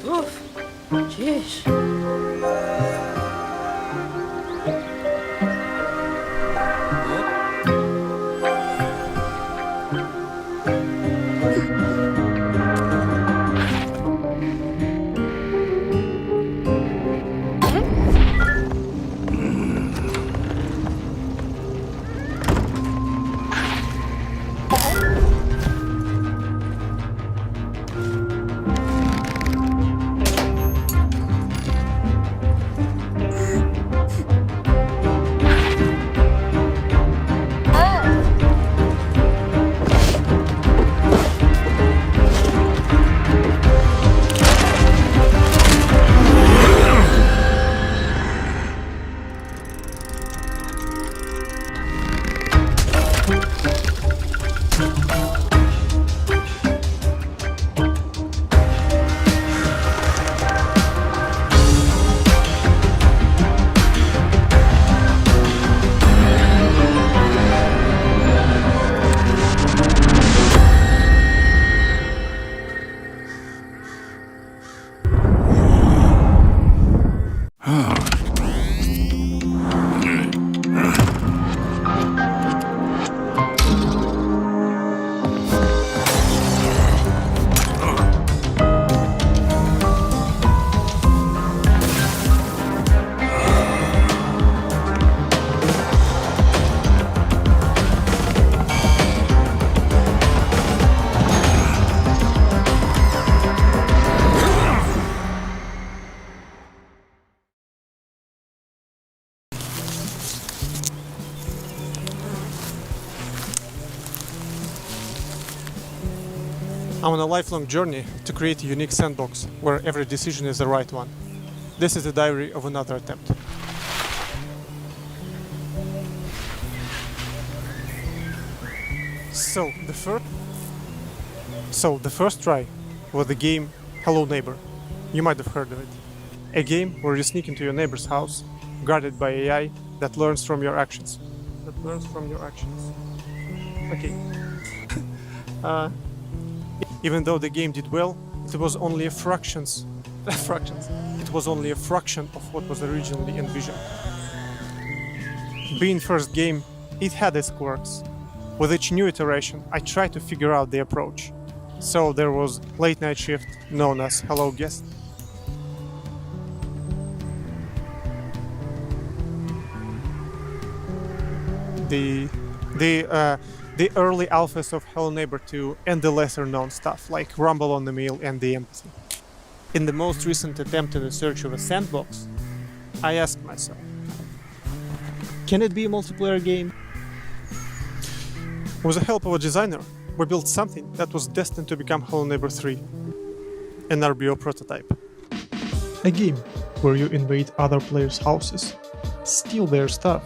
Oof. Jeez. I'm on a lifelong journey to create a unique sandbox where every decision is the right one. This is the diary of another attempt. So the first try was the game Hello Neighbor. You might have heard of it. A game where you sneak into your neighbor's house, guarded by AI that learns from your actions. Okay. Even though the game did well, it was only a fraction of what was originally envisioned. Being first game, it had its quirks. With each new iteration, I tried to figure out the approach. So there was late night shift known as Hello Guest. The early alphas of Hello Neighbor 2 and the lesser known stuff like Rumble on the Mill and the Empathy. In the most recent attempt in the search of a sandbox, I asked myself, can it be a multiplayer game? With the help of a designer, we built something that was destined to become Hello Neighbor 3, an RBO prototype. A game where you invade other players' houses, steal their stuff,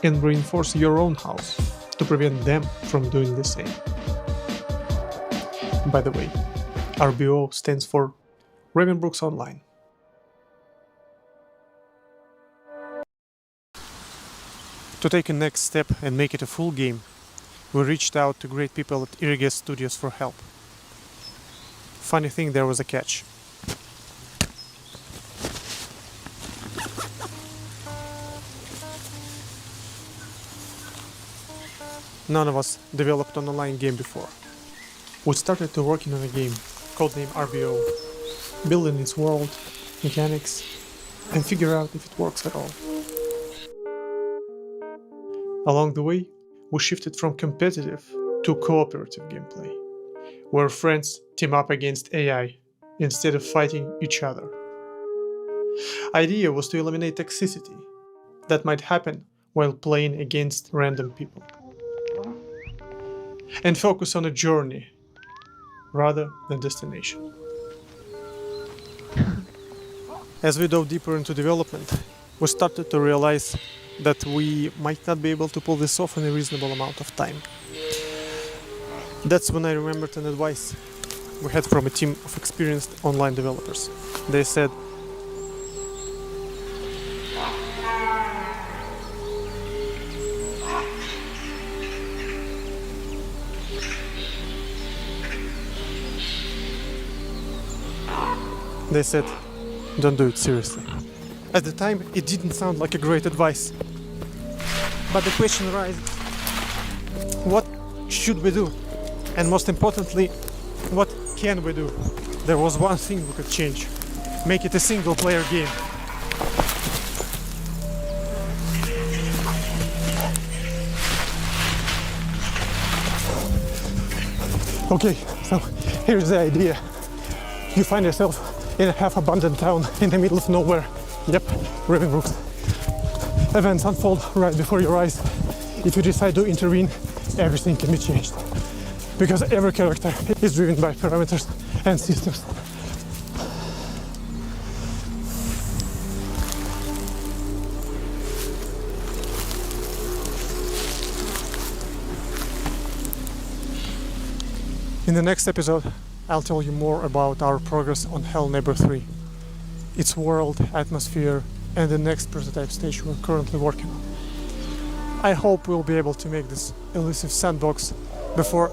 and reinforce your own house to prevent them from doing the same. By the way, RBO stands for Ravenbrooks Online. To take a next step and make it a full game, we reached out to great people at Irriguez Studios for help. Funny thing, there was a catch. None of us developed an online game before. We started to working on a game, codename RBO, building its world, mechanics, and figure out if it works at all. Along the way, we shifted from competitive to cooperative gameplay, where friends team up against AI instead of fighting each other. Idea was to eliminate toxicity that might happen while playing against random people, and focus on a journey rather than destination. As we dove deeper into development, we started to realize that we might not be able to pull this off in a reasonable amount of time. That's when I remembered an advice we had from a team of experienced online developers. They said, don't do it seriously. At the time, it didn't sound like a great advice. But the question arises, what should we do? And most importantly, what can we do? There was one thing we could change. Make it a single player game. Okay, so here's the idea. You find yourself in a half-abandoned town in the middle of nowhere. Yep, Ravenbrooks. Events unfold right before your eyes. If you decide to intervene, everything can be changed. Because every character is driven by parameters and systems. In the next episode, I'll tell you more about our progress on Neighbour 3, its world, atmosphere, and the next prototype stage we're currently working on. I hope we'll be able to make this elusive sandbox before